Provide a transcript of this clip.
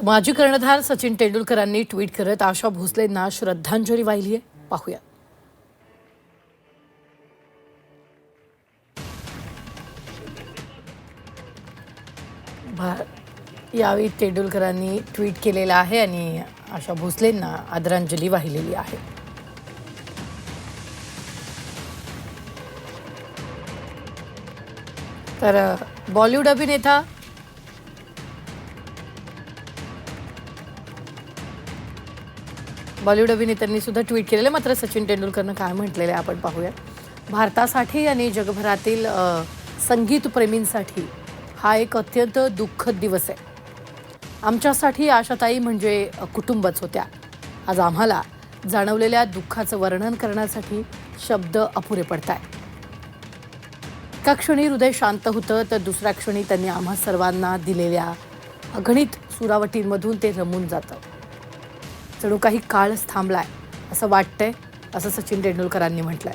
माजी कर्णधार सचिन तेंडुलकरांनी ट्विट करत आशा भोसलेंना श्रद्धांजली वाहिली आहे. पाहूया. यावेळी तेंडुलकरांनी ट्विट केलेलं आहे आणि आशा भोसलेंना आदरांजली वाहिलेली आहे. तर बॉलिवूड अभिनेत्यांनी सुद्धा ट्विट केलेलं. मात्र सचिन तेंडुलकरनं काय म्हटलेलं आहे आपण पाहूया. भारतासाठी आणि जगभरातील संगीतप्रेमींसाठी हा एक अत्यंत दुःखद दिवस आहे. आमच्यासाठी आशाताई म्हणजे कुटुंबच होत्या. आज आम्हाला जाणवलेल्या दुःखाचं वर्णन करण्यासाठी शब्द अपुरे पडतायत. एका क्षणी हृदय शांत होतं तर दुसऱ्या क्षणी त्यांनी आम्हा सर्वांना दिलेल्या अगणित सुरावटींमधून ते रमून जातं. जणू काही काळच थांबलाय असं वाटतंय, असं सचिन तेंडुलकरांनी म्हटलंय.